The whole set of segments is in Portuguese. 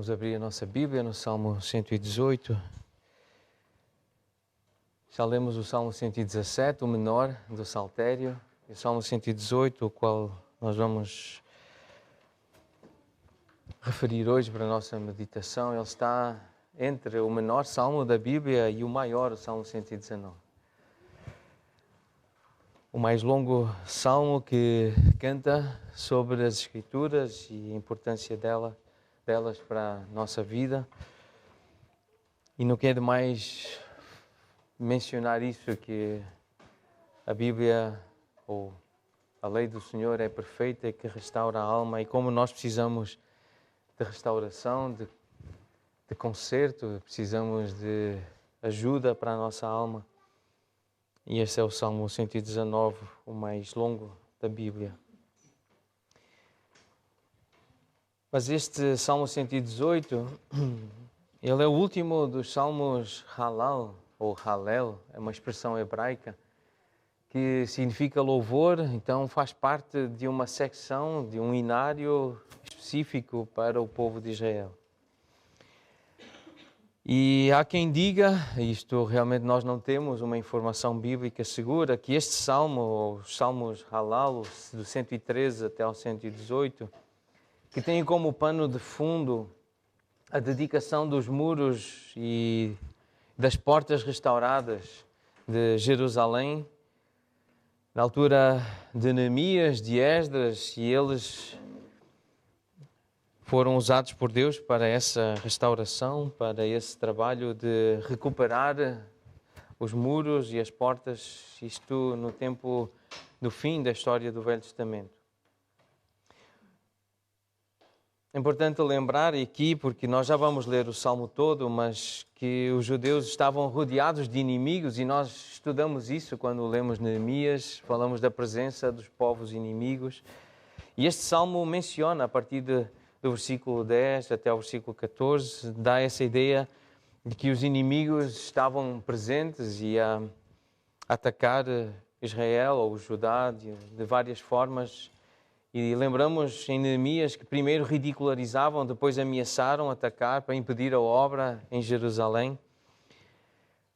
Vamos abrir a nossa Bíblia no Salmo 118. Já lemos o Salmo 117, o menor do Saltério, e o Salmo 118, o qual nós vamos referir hoje para a nossa meditação. Ele está entre o menor Salmo da Bíblia e o maior, o Salmo 119. O mais longo Salmo que canta sobre as Escrituras e a importância delas para a nossa vida. E não quero mais mencionar isso, que a Bíblia ou a lei do Senhor é perfeita e que restaura a alma, e como nós precisamos de restauração, de conserto, precisamos de ajuda para a nossa alma. E esse é o Salmo 119, o mais longo da Bíblia. Mas este Salmo 118, ele é o último dos Salmos Halal, ou Halel, é uma expressão hebraica, que significa louvor, então faz parte de uma secção, de um inário específico para o povo de Israel. E há quem diga, isto realmente nós não temos uma informação bíblica segura, que este Salmo, ou os Salmos Halal, do 113 até ao 118, que tem como pano de fundo a dedicação dos muros e das portas restauradas de Jerusalém, na altura de Neemias, de Esdras, e eles foram usados por Deus para essa restauração, para esse trabalho de recuperar os muros e as portas, isto no tempo do fim da história do Velho Testamento. É importante lembrar aqui, porque nós já vamos ler o Salmo todo, mas que os judeus estavam rodeados de inimigos, e nós estudamos isso quando lemos Neemias, falamos da presença dos povos inimigos. E este Salmo menciona, a partir do versículo 10 até o versículo 14, dá essa ideia de que os inimigos estavam presentes e a atacar Israel ou Judá de várias formas. E lembramos em Neemias que primeiro ridicularizavam, depois ameaçaram atacar para impedir a obra em Jerusalém.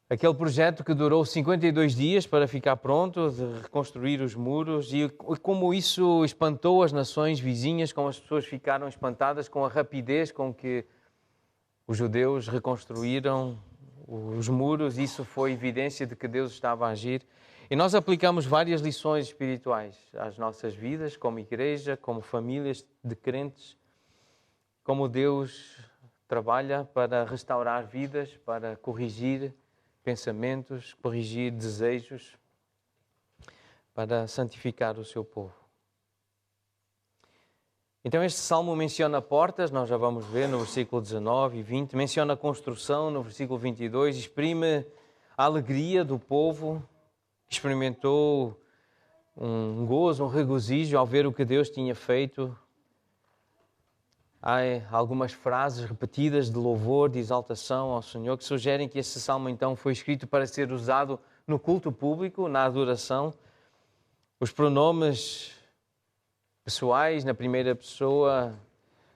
Aquele projeto que durou 52 dias para ficar pronto, de reconstruir os muros, e como isso espantou as nações vizinhas, como as pessoas ficaram espantadas com a rapidez com que os judeus reconstruíram os muros. Isso foi evidência de que Deus estava a agir. E nós aplicamos várias lições espirituais às nossas vidas, como igreja, como famílias de crentes, como Deus trabalha para restaurar vidas, para corrigir pensamentos, corrigir desejos, para santificar o seu povo. Então este salmo menciona portas, nós já vamos ver no versículo 19 e 20, menciona construção no versículo 22, exprime a alegria do povo, experimentou um gozo, um regozijo ao ver o que Deus tinha feito. Há algumas frases repetidas de louvor, de exaltação ao Senhor, que sugerem que esse salmo então foi escrito para ser usado no culto público, na adoração. Os pronomes pessoais, na primeira pessoa,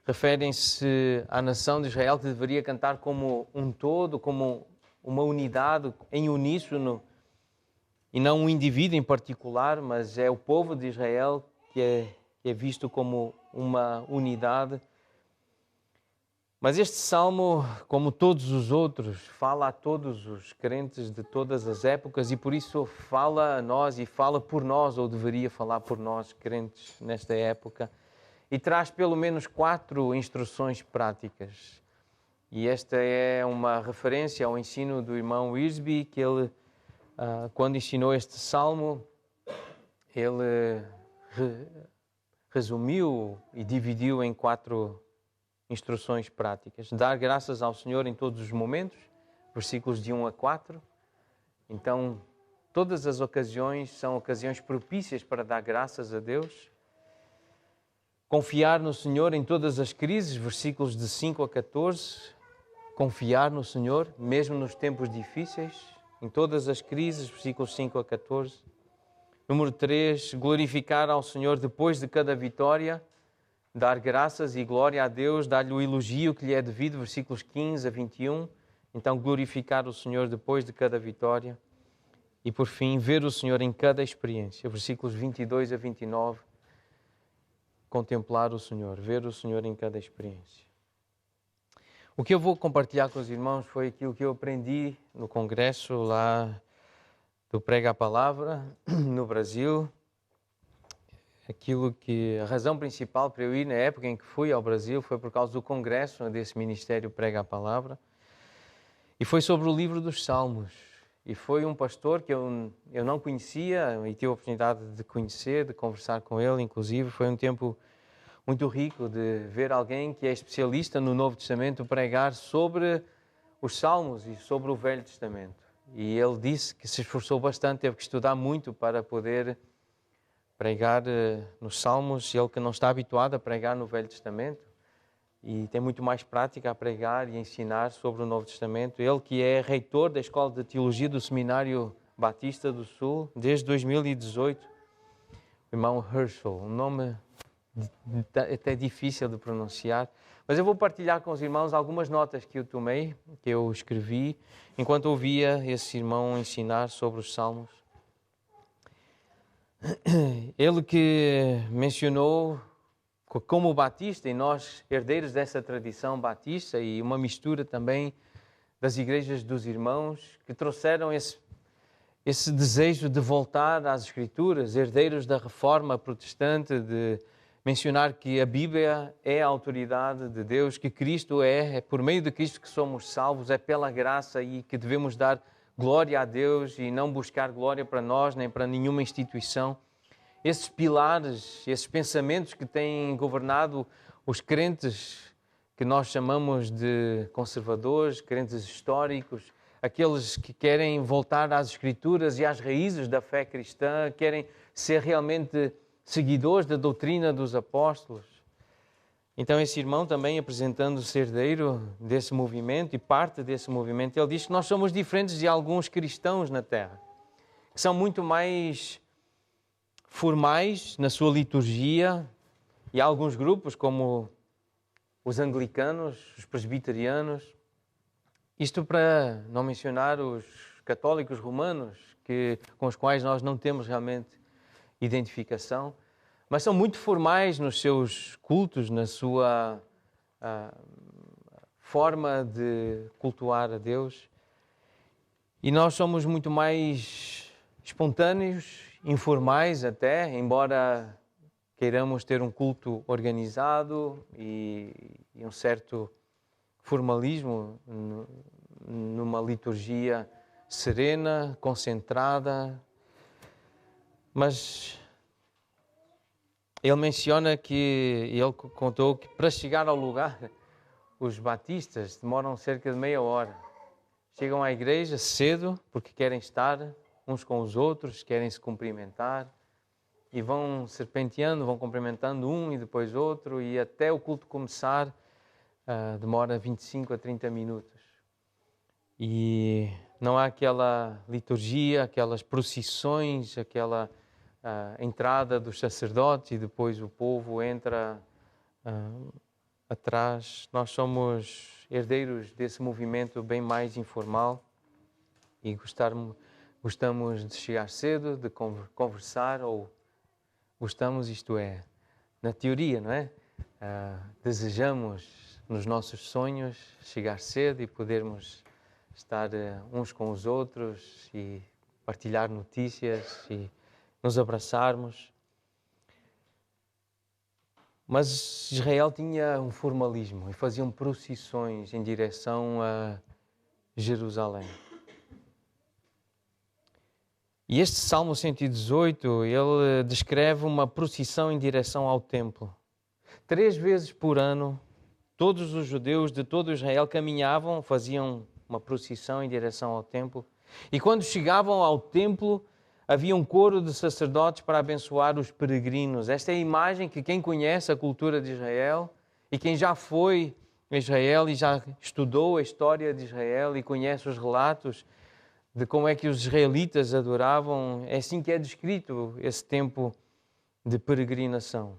referem-se à nação de Israel, que deveria cantar como um todo, como uma unidade, em uníssono, e não um indivíduo em particular, mas é o povo de Israel que é visto como uma unidade. Mas este salmo, como todos os outros, fala a todos os crentes de todas as épocas, e por isso fala a nós e fala por nós, ou deveria falar por nós, crentes, nesta época, e traz pelo menos 4 instruções práticas. E esta é uma referência ao ensino do irmão Wiersbe, que ele, quando ensinou este salmo, ele resumiu e dividiu em 4 instruções práticas. Dar graças ao Senhor em todos os momentos, versículos de 1 a 4. Então, todas as ocasiões são ocasiões propícias para dar graças a Deus. Confiar no Senhor em todas as crises, versículos de 5 a 14. Confiar no Senhor, mesmo nos tempos difíceis, em todas as crises, versículos 5 a 14. Número 3, glorificar ao Senhor depois de cada vitória, dar graças e glória a Deus, dar-lhe o elogio que lhe é devido, versículos 15 a 21. Então, glorificar o Senhor depois de cada vitória. E, por fim, ver o Senhor em cada experiência, versículos 22 a 29. Contemplar o Senhor, ver o Senhor em cada experiência. O que eu vou compartilhar com os irmãos foi aquilo que eu aprendi no congresso lá do Prega a Palavra, no Brasil. A razão principal para eu ir na época em que fui ao Brasil foi por causa do congresso desse ministério Prega a Palavra. E foi sobre o livro dos Salmos. E foi um pastor que eu não conhecia e tive a oportunidade de conhecer, de conversar com ele, inclusive. Foi um tempo muito rico de ver alguém que é especialista no Novo Testamento pregar sobre os Salmos e sobre o Velho Testamento. E ele disse que se esforçou bastante, teve que estudar muito para poder pregar nos Salmos, ele que não está habituado a pregar no Velho Testamento e tem muito mais prática a pregar e ensinar sobre o Novo Testamento. Ele que é reitor da Escola de Teologia do Seminário Batista do Sul desde 2018, o irmão Herschel, um nome até difícil de pronunciar, mas eu vou partilhar com os irmãos algumas notas que eu tomei, que eu escrevi, enquanto ouvia esse irmão ensinar sobre os Salmos. Ele que mencionou como batista, e nós herdeiros dessa tradição batista, e uma mistura também das igrejas dos irmãos, que trouxeram esse desejo de voltar às Escrituras, herdeiros da Reforma Protestante, de mencionar que a Bíblia é a autoridade de Deus, que Cristo é por meio de Cristo que somos salvos, é pela graça e que devemos dar glória a Deus e não buscar glória para nós nem para nenhuma instituição. Esses pilares, esses pensamentos que têm governado os crentes que nós chamamos de conservadores, crentes históricos, aqueles que querem voltar às Escrituras e às raízes da fé cristã, querem ser realmente seguidores da doutrina dos apóstolos. Então esse irmão também, apresentando-se herdeiro desse movimento e parte desse movimento, ele diz que nós somos diferentes de alguns cristãos na Terra, que são muito mais formais na sua liturgia, e há alguns grupos como os anglicanos, os presbiterianos, isto para não mencionar os católicos romanos, com os quais nós não temos realmente identificação, mas são muito formais nos seus cultos, na sua forma de cultuar a Deus. E nós somos muito mais espontâneos, informais até, embora queiramos ter um culto organizado e um certo formalismo numa liturgia serena, concentrada. Mas ele menciona ele contou que para chegar ao lugar, os batistas demoram cerca de meia hora. Chegam à igreja cedo porque querem estar uns com os outros, querem se cumprimentar e vão serpenteando, vão cumprimentando um e depois outro, e até o culto começar demora 25 a 30 minutos. E não há aquela liturgia, aquelas procissões, aquela entrada dos sacerdotes e depois o povo entra atrás. Nós somos herdeiros desse movimento bem mais informal e gostamos de chegar cedo, de conversar, ou gostamos, isto é, na teoria, não é? Desejamos nos nossos sonhos chegar cedo e podermos estar uns com os outros e partilhar notícias e nos abraçarmos. Mas Israel tinha um formalismo e faziam procissões em direção a Jerusalém. E este Salmo 118, ele descreve uma procissão em direção ao templo. 3 vezes por ano, todos os judeus de todo Israel caminhavam, faziam uma procissão em direção ao templo. E quando chegavam ao templo, havia um coro de sacerdotes para abençoar os peregrinos. Esta é a imagem que quem conhece a cultura de Israel e quem já foi a Israel e já estudou a história de Israel e conhece os relatos de como é que os israelitas adoravam, é assim que é descrito esse tempo de peregrinação.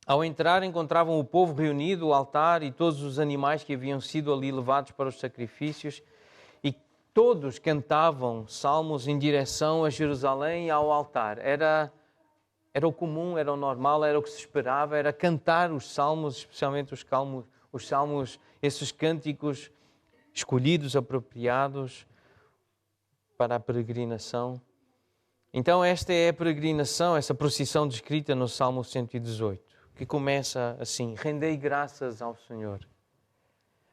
Ao entrar, encontravam o povo reunido, o altar e todos os animais que haviam sido ali levados para os sacrifícios, e todos cantavam salmos em direção a Jerusalém e ao altar. Era o comum, era o normal, era o que se esperava, era cantar os salmos, especialmente os salmos, esses cânticos escolhidos, apropriados para a peregrinação. Então esta é a peregrinação, essa procissão descrita no Salmo 118, que começa assim: rendei graças ao Senhor,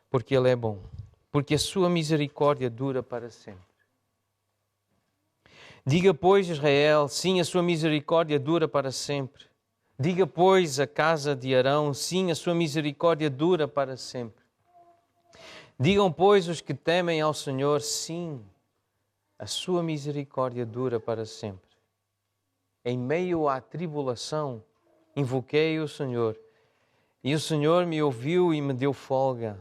porque Ele é bom, porque a sua misericórdia dura para sempre. Diga, pois, Israel, sim, a sua misericórdia dura para sempre. Diga, pois, a casa de Arão, sim, a sua misericórdia dura para sempre. Digam, pois, os que temem ao Senhor, sim, a sua misericórdia dura para sempre. Em meio à tribulação, invoquei o Senhor, e o Senhor me ouviu e me deu folga.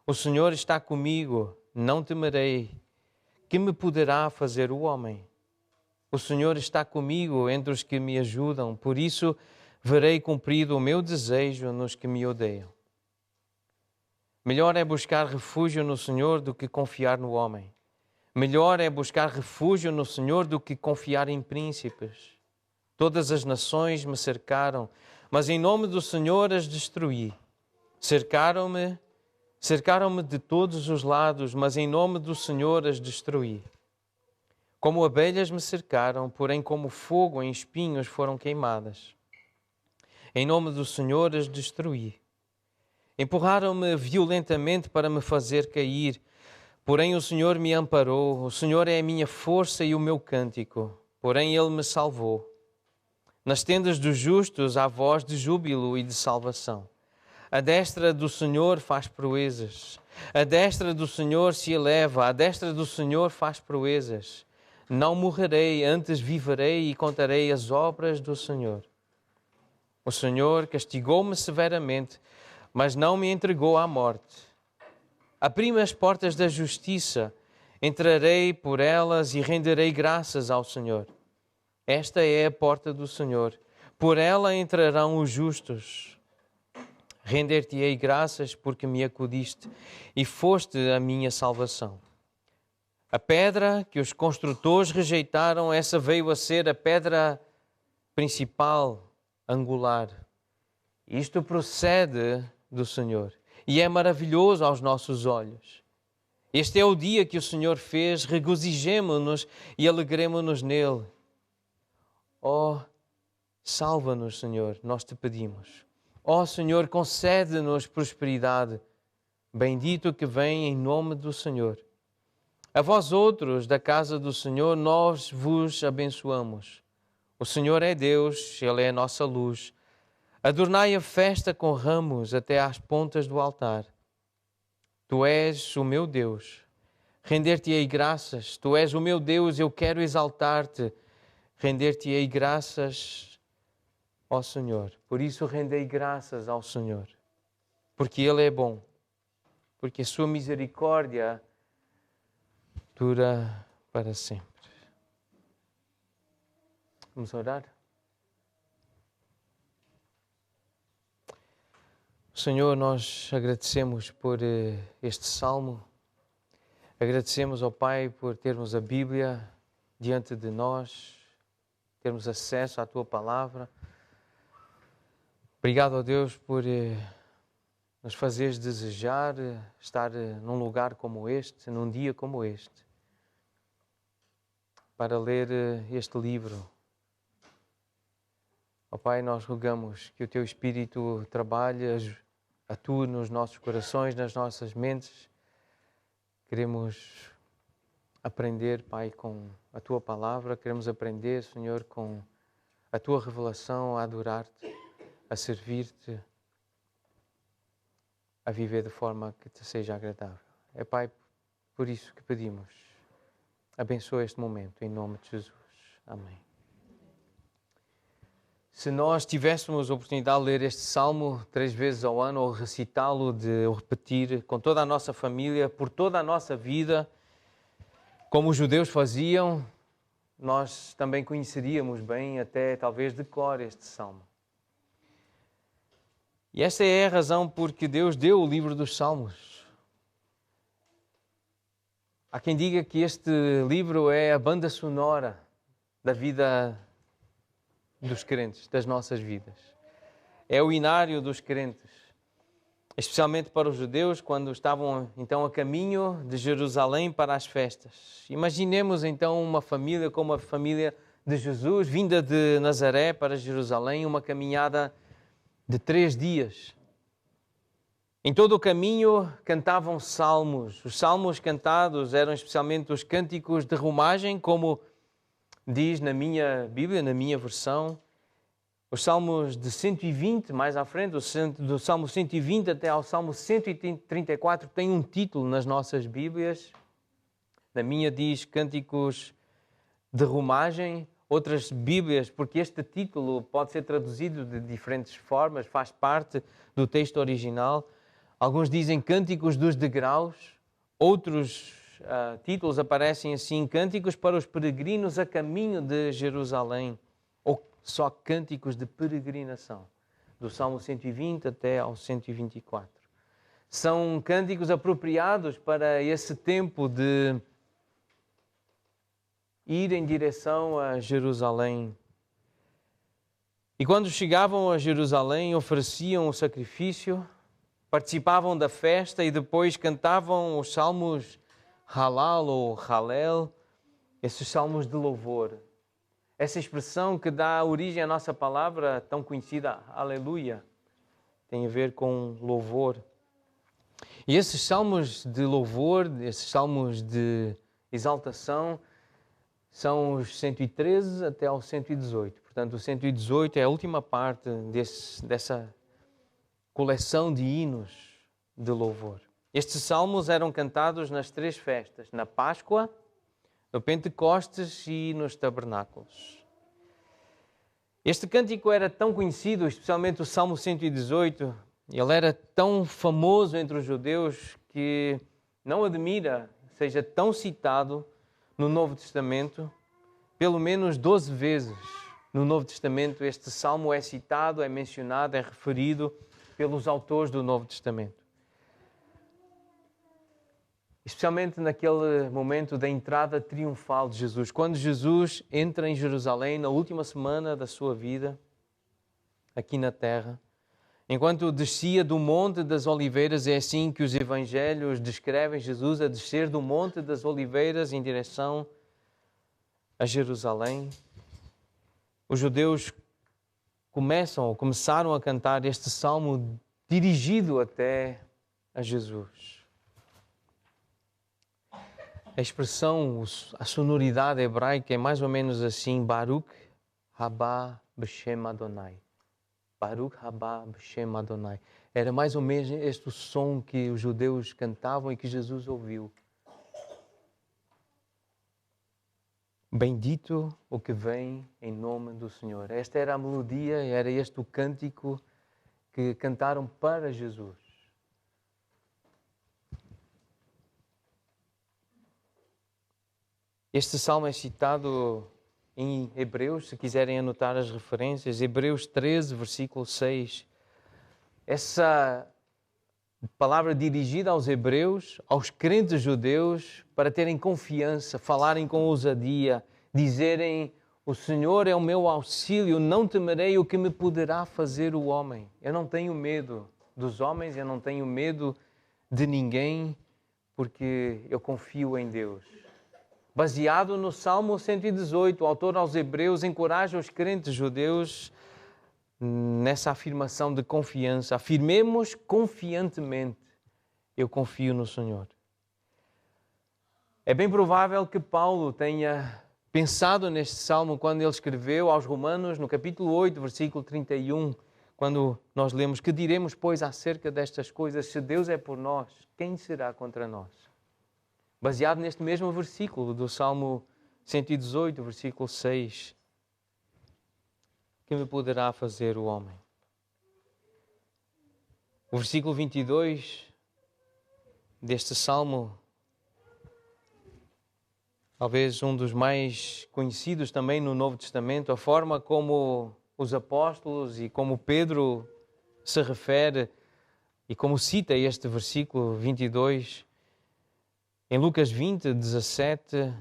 O Senhor está comigo, não temerei. Que me poderá fazer o homem? O Senhor está comigo entre os que me ajudam, por isso verei cumprido o meu desejo nos que me odeiam. Melhor é buscar refúgio no Senhor do que confiar no homem. Melhor é buscar refúgio no Senhor do que confiar em príncipes. Todas as nações me cercaram, mas em nome do Senhor as destruí. Cercaram-me de todos os lados, mas em nome do Senhor as destruí. Como abelhas me cercaram, porém como fogo em espinhos foram queimadas. Em nome do Senhor as destruí. Empurraram-me violentamente para me fazer cair, porém o Senhor me amparou. O Senhor é a minha força e o meu cântico, porém Ele me salvou. Nas tendas dos justos há voz de júbilo e de salvação. A destra do Senhor faz proezas. A destra do Senhor se eleva, a destra do Senhor faz proezas. Não morrerei, antes viverei e contarei as obras do Senhor. O Senhor castigou-me severamente, mas não me entregou à morte. Abri-me as portas da justiça, entrarei por elas e renderei graças ao Senhor. Esta é a porta do Senhor, por ela entrarão os justos. Render-te-ei graças porque me acudiste e foste a minha salvação. A pedra que os construtores rejeitaram, essa veio a ser a pedra principal, angular. Isto procede do Senhor e é maravilhoso aos nossos olhos. Este é o dia que o Senhor fez, regozijemo-nos e alegremo-nos nele. Oh, salva-nos, Senhor, nós te pedimos. Oh, Senhor, concede-nos prosperidade. Bendito que vem em nome do Senhor. A vós outros, da casa do Senhor, nós vos abençoamos. O Senhor é Deus, Ele é a nossa luz. Adornai a festa com ramos até às pontas do altar. Tu és o meu Deus. Render-te-ei graças. Tu és o meu Deus, eu quero exaltar-te. Render-te-ei graças ao Senhor. Por isso rendei graças ao Senhor. Porque Ele é bom. Porque a sua misericórdia dura para sempre. Vamos orar? Senhor, nós agradecemos por este salmo. Agradecemos ao Pai por termos a Bíblia diante de nós, termos acesso à Tua Palavra. Obrigado, ó Deus, por nos fazeres desejar estar num lugar como este, num dia como este, para ler este livro. Ó Pai, nós rogamos que o Teu Espírito trabalhe, atue nos nossos corações, nas nossas mentes. Queremos aprender, Pai, com a Tua Palavra. Queremos aprender, Senhor, com a Tua revelação, a adorar-te, a servir-te, a viver de forma que te seja agradável. É, Pai, por isso que pedimos. Abençoa este momento, em nome de Jesus. Amém. Se nós tivéssemos a oportunidade de ler este Salmo 3 vezes ao ano, ou recitá-lo, de repetir com toda a nossa família, por toda a nossa vida, como os judeus faziam, nós também conheceríamos bem, até talvez de cor, este Salmo. E essa é a razão porque Deus deu o livro dos Salmos. Há quem diga que este livro é a banda sonora da vida dos crentes, das nossas vidas. É o inário dos crentes, especialmente para os judeus, quando estavam então a caminho de Jerusalém para as festas. Imaginemos então uma família como a família de Jesus, vinda de Nazaré para Jerusalém, uma caminhada de 3 dias. Em todo o caminho cantavam salmos. Os salmos cantados eram especialmente os cânticos de romagem, como diz na minha Bíblia, na minha versão. Os salmos de 120, mais à frente, do Salmo 120 até ao Salmo 134, tem um título nas nossas Bíblias. Na minha diz cânticos de romagem. Outras Bíblias, porque este título pode ser traduzido de diferentes formas, faz parte do texto original. Alguns dizem cânticos dos degraus, outros títulos aparecem assim, cânticos para os peregrinos a caminho de Jerusalém, ou só cânticos de peregrinação, do Salmo 120 até ao 124. São cânticos apropriados para esse tempo de ir em direção a Jerusalém. E quando chegavam a Jerusalém, ofereciam o sacrifício, participavam da festa e depois cantavam os salmos Halal ou Halel, esses salmos de louvor. Essa expressão que dá origem à nossa palavra tão conhecida, Aleluia, tem a ver com louvor. E esses salmos de louvor, esses salmos de exaltação, são os 113 até ao 118. Portanto, o 118 é a última parte dessa coleção de hinos de louvor. Estes salmos eram cantados nas 3 festas, na Páscoa, no Pentecostes e nos tabernáculos. Este cântico era tão conhecido, especialmente o Salmo 118, ele era tão famoso entre os judeus que não admira seja tão citado no Novo Testamento. Pelo menos 12 vezes no Novo Testamento este salmo é citado, é mencionado, é referido pelos autores do Novo Testamento. Especialmente naquele momento da entrada triunfal de Jesus. Quando Jesus entra em Jerusalém na última semana da sua vida, aqui na terra, enquanto descia do Monte das Oliveiras, é assim que os evangelhos descrevem Jesus a descer do Monte das Oliveiras em direção a Jerusalém. Os judeus começaram a cantar este salmo dirigido até a Jesus. A expressão, a sonoridade hebraica é mais ou menos assim, Baruch haba b'shem Adonai. Baruch haba b'shem Adonai. Era mais ou menos este o som que os judeus cantavam e que Jesus ouviu. Bendito o que vem em nome do Senhor. Esta era a melodia, era este o cântico que cantaram para Jesus. Este salmo é citado em Hebreus, se quiserem anotar as referências, Hebreus 13, versículo 6. Essa palavra dirigida aos hebreus, aos crentes judeus, para terem confiança, falarem com ousadia, dizerem: o Senhor é o meu auxílio, não temerei o que me poderá fazer o homem. Eu não tenho medo dos homens, eu não tenho medo de ninguém, porque eu confio em Deus. Baseado no Salmo 118, o autor aos Hebreus encoraja os crentes judeus nessa afirmação de confiança. Afirmemos confiantemente: eu confio no Senhor. É bem provável que Paulo tenha pensado neste salmo quando ele escreveu aos Romanos, no capítulo 8, versículo 31, quando nós lemos: que diremos, pois, acerca destas coisas? Se Deus é por nós, quem será contra nós? Baseado neste mesmo versículo do Salmo 118, versículo 6. Que me poderá fazer o homem? O versículo 22 deste Salmo, talvez um dos mais conhecidos também no Novo Testamento, a forma como os apóstolos e como Pedro se refere e como cita este versículo 22, em Lucas 20, 17,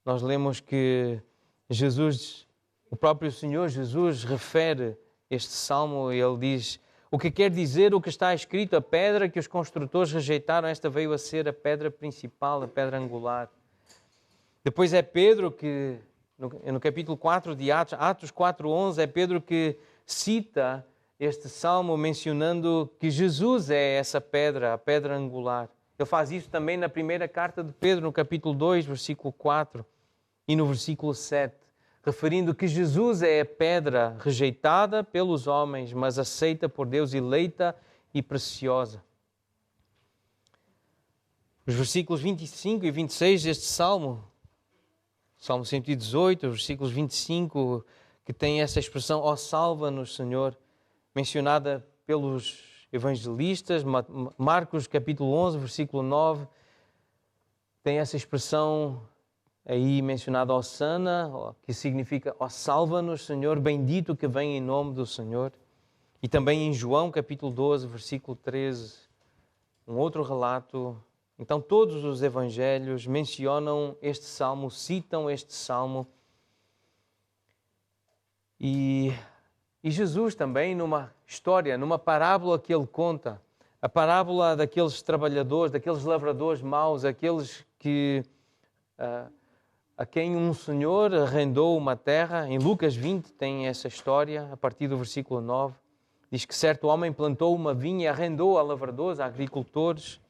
nós lemos que Jesus, o próprio Senhor Jesus, refere este salmo e ele diz: o que quer dizer o que está escrito, a pedra que os construtores rejeitaram, esta veio a ser a pedra principal, a pedra angular. Depois é Pedro que, no capítulo 4 de Atos 4:11, é Pedro que cita este salmo mencionando que Jesus é essa pedra, a pedra angular. Ele faz isso também na primeira carta de Pedro, no capítulo 2, versículo 4 e no versículo 7, referindo que Jesus é a pedra rejeitada pelos homens, mas aceita por Deus, eleita e preciosa. Os versículos 25 e 26 deste salmo, Salmo 118, versículos 25, que tem essa expressão, ó salva-nos, Senhor, mencionada pelos evangelistas. Marcos capítulo 11, versículo 9, tem essa expressão aí mencionada, ó sana, que significa, ó salva-nos, Senhor, bendito que vem em nome do Senhor. E também em João capítulo 12, versículo 13, um outro relato. Então todos os evangelhos mencionam este salmo, citam este salmo. E Jesus também, numa história, numa parábola que ele conta, a parábola daqueles trabalhadores, daqueles lavradores maus, aqueles que, a quem um senhor arrendou uma terra. Em Lucas 20 tem essa história, a partir do versículo 9. Diz que certo homem plantou uma vinha e arrendou a lavradores, a agricultores,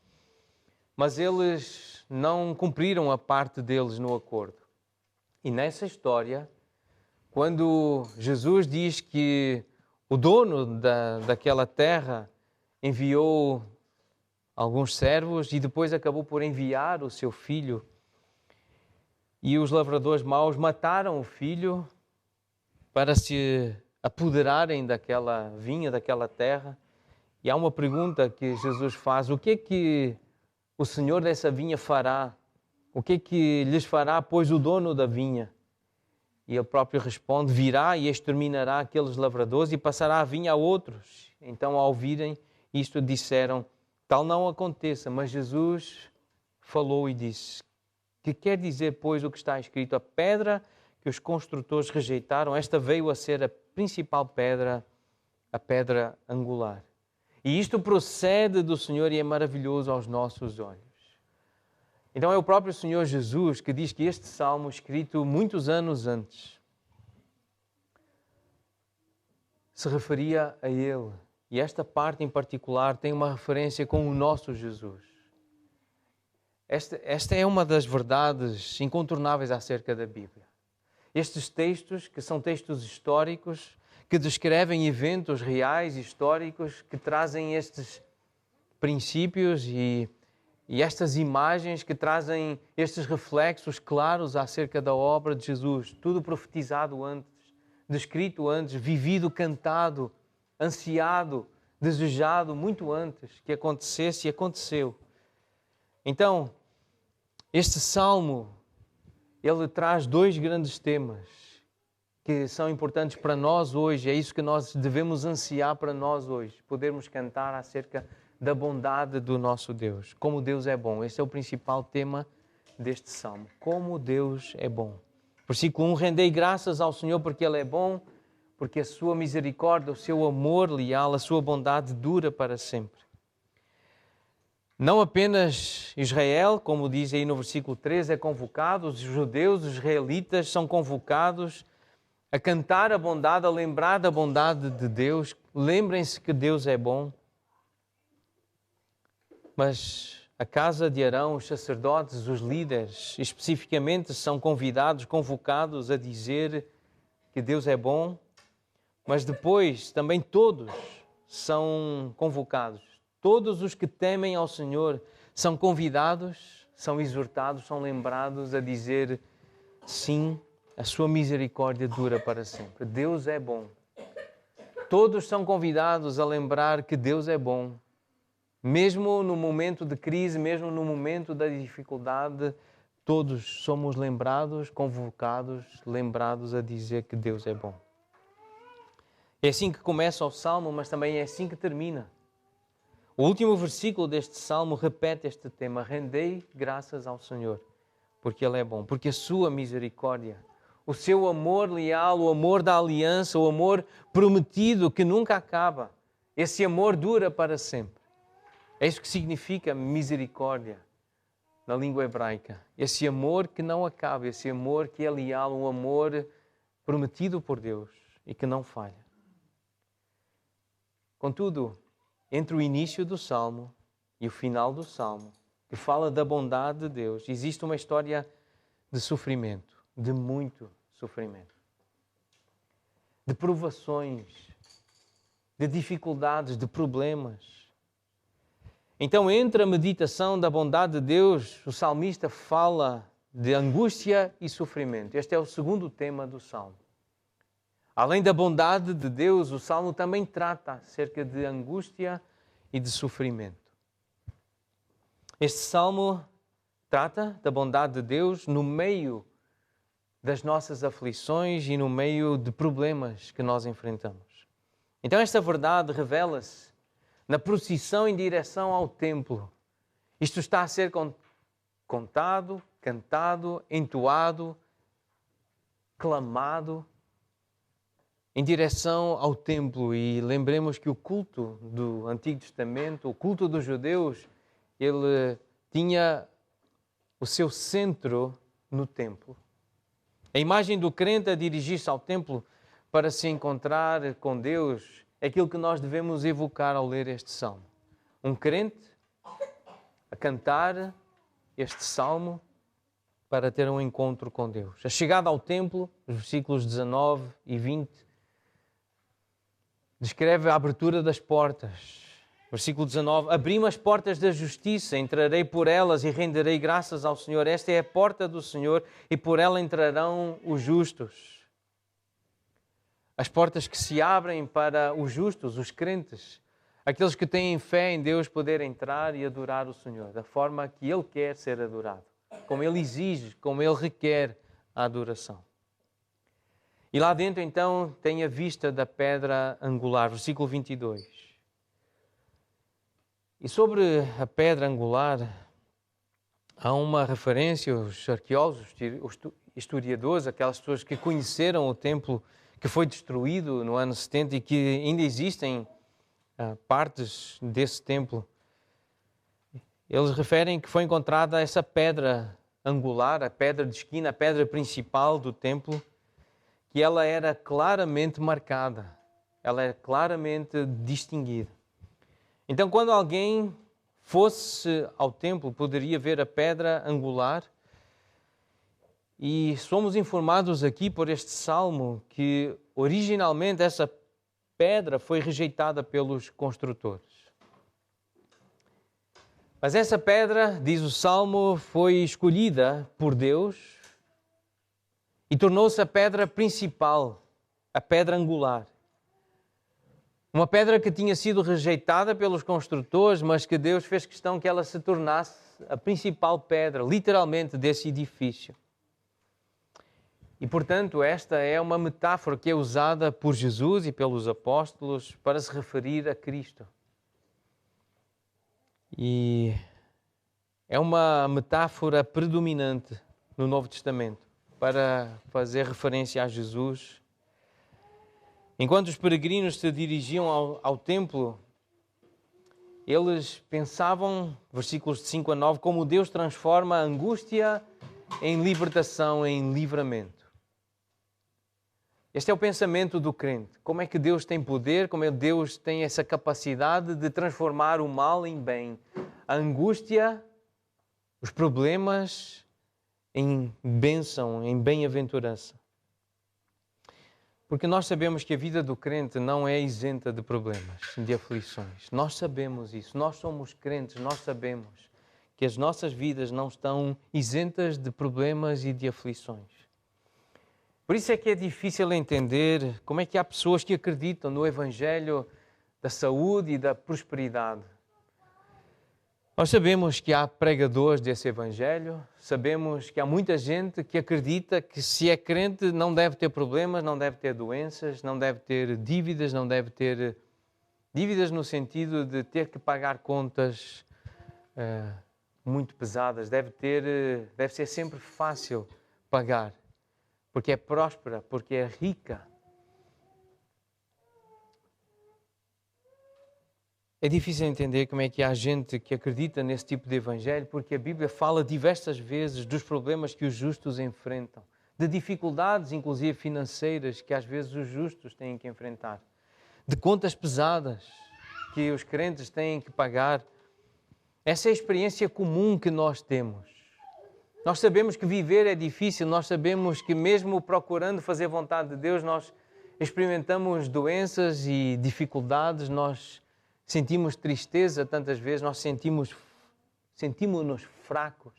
mas eles não cumpriram a parte deles no acordo. E nessa história, quando Jesus diz que o dono daquela terra enviou alguns servos e depois acabou por enviar o seu filho, e os lavradores maus mataram o filho para se apoderarem daquela vinha, daquela terra. E há uma pergunta que Jesus faz: o que é que o senhor dessa vinha fará? O que é que lhes fará, pois, o dono da vinha? E ele próprio responde: virá e exterminará aqueles lavradores e passará a vinha a outros. Então, ao ouvirem isto, disseram: tal não aconteça. Mas Jesus falou e disse: que quer dizer, pois, o que está escrito? A pedra que os construtores rejeitaram, esta veio a ser a principal pedra, a pedra angular. E isto procede do Senhor e é maravilhoso aos nossos olhos. Então é o próprio Senhor Jesus que diz que este salmo, escrito muitos anos antes, se referia a Ele. E esta parte em particular tem uma referência com o nosso Jesus. Esta é uma das verdades incontornáveis acerca da Bíblia. Estes textos, que são textos históricos, que descrevem eventos reais, históricos, que trazem estes princípios e estas imagens, que trazem estes reflexos claros acerca da obra de Jesus. Tudo profetizado antes, descrito antes, vivido, cantado, ansiado, desejado muito antes que acontecesse e aconteceu. Então, este salmo, ele traz dois grandes temas que são importantes para nós hoje. É isso que nós devemos ansiar para nós hoje, podermos cantar acerca da bondade do nosso Deus. Como Deus é bom. Este é o principal tema deste salmo. Como Deus é bom. Versículo 1. Rendei graças ao Senhor porque Ele é bom, porque a sua misericórdia, o seu amor leal, a sua bondade dura para sempre. Não apenas Israel, como diz aí no versículo 3, é convocado, os judeus, os israelitas são convocados a cantar a bondade, a lembrar da bondade de Deus. Lembrem-se que Deus é bom. Mas a casa de Arão, os sacerdotes, os líderes, especificamente, são convidados, convocados a dizer que Deus é bom. Mas depois também todos são convocados. Todos os que temem ao Senhor são convidados, são exortados, são lembrados a dizer sim, a sua misericórdia dura para sempre. Deus é bom. Todos são convidados a lembrar que Deus é bom. Mesmo no momento de crise, mesmo no momento da dificuldade, todos somos lembrados, convocados, lembrados a dizer que Deus é bom. É assim que começa o Salmo, mas também é assim que termina. O último versículo deste Salmo repete este tema: rendei graças ao Senhor, porque Ele é bom, porque a sua misericórdia, o seu amor leal, o amor da aliança, o amor prometido que nunca acaba, esse amor dura para sempre. É isso que significa misericórdia na língua hebraica. Esse amor que não acaba, esse amor que é leal, um amor prometido por Deus e que não falha. Contudo, entre o início do Salmo e o final do Salmo, que fala da bondade de Deus, existe uma história de sofrimento, de muito sofrimento, de provações, de dificuldades, de problemas. Então, entre a meditação da bondade de Deus, o salmista fala de angústia e sofrimento. Este é o segundo tema do Salmo. Além da bondade de Deus, o Salmo também trata acerca de angústia e de sofrimento. Este Salmo trata da bondade de Deus no meio das nossas aflições e no meio de problemas que nós enfrentamos. Então esta verdade revela-se na procissão em direção ao templo. Isto está a ser contado, cantado, entoado, clamado em direção ao templo. E lembremos que o culto do Antigo Testamento, o culto dos judeus, ele tinha o seu centro no templo. A imagem do crente a dirigir-se ao templo para se encontrar com Deus é aquilo que nós devemos evocar ao ler este salmo. Um crente a cantar este salmo para ter um encontro com Deus. A chegada ao templo, os versículos 19 e 20, descreve a abertura das portas. Versículo 19, abri-me as portas da justiça, entrarei por elas e renderei graças ao Senhor. Esta é a porta do Senhor e por ela entrarão os justos. As portas que se abrem para os justos, os crentes, aqueles que têm fé em Deus, poder entrar e adorar o Senhor, da forma que Ele quer ser adorado, como Ele exige, como Ele requer a adoração. E lá dentro, então, tem a vista da pedra angular, versículo 22. E sobre a pedra angular, há uma referência, os arqueólogos, os historiadores, aquelas pessoas que conheceram o templo que foi destruído no ano 70 e que ainda existem partes desse templo. Eles referem que foi encontrada essa pedra angular, a pedra de esquina, a pedra principal do templo, que ela era claramente marcada, ela era claramente distinguida. Então, quando alguém fosse ao templo, poderia ver a pedra angular. E somos informados aqui por este salmo que originalmente essa pedra foi rejeitada pelos construtores. Mas essa pedra, diz o salmo, foi escolhida por Deus e tornou-se a pedra principal, a pedra angular. Uma pedra que tinha sido rejeitada pelos construtores, mas que Deus fez questão que ela se tornasse a principal pedra, literalmente, desse edifício. E, portanto, esta é uma metáfora que é usada por Jesus e pelos apóstolos para se referir a Cristo. E é uma metáfora predominante no Novo Testamento para fazer referência a Jesus. Enquanto os peregrinos se dirigiam ao templo, eles pensavam, versículos de 5 a 9, como Deus transforma a angústia em libertação, em livramento. Este é o pensamento do crente. Como é que Deus tem poder, como é que Deus tem essa capacidade de transformar o mal em bem, a angústia, os problemas em bênção, em bem-aventurança. Porque nós sabemos que a vida do crente não é isenta de problemas, de aflições. Nós sabemos isso, nós somos crentes, nós sabemos que as nossas vidas não estão isentas de problemas e de aflições. Por isso é que é difícil entender como é que há pessoas que acreditam no Evangelho da saúde e da prosperidade. Nós sabemos que há pregadores desse Evangelho, sabemos que há muita gente que acredita que se é crente não deve ter problemas, não deve ter doenças, não deve ter dívidas, não deve ter dívidas no sentido de ter que pagar contas muito pesadas, deve ser sempre fácil pagar, porque é próspera, porque é rica. É difícil entender como é que há gente que acredita nesse tipo de evangelho, porque a Bíblia fala diversas vezes dos problemas que os justos enfrentam, de dificuldades, inclusive financeiras, que às vezes os justos têm que enfrentar, de contas pesadas que os crentes têm que pagar. Essa é a experiência comum que nós temos. Nós sabemos que viver é difícil, nós sabemos que mesmo procurando fazer a vontade de Deus, nós experimentamos doenças e dificuldades, nós sentimos tristeza tantas vezes, nós sentimos-nos fracos.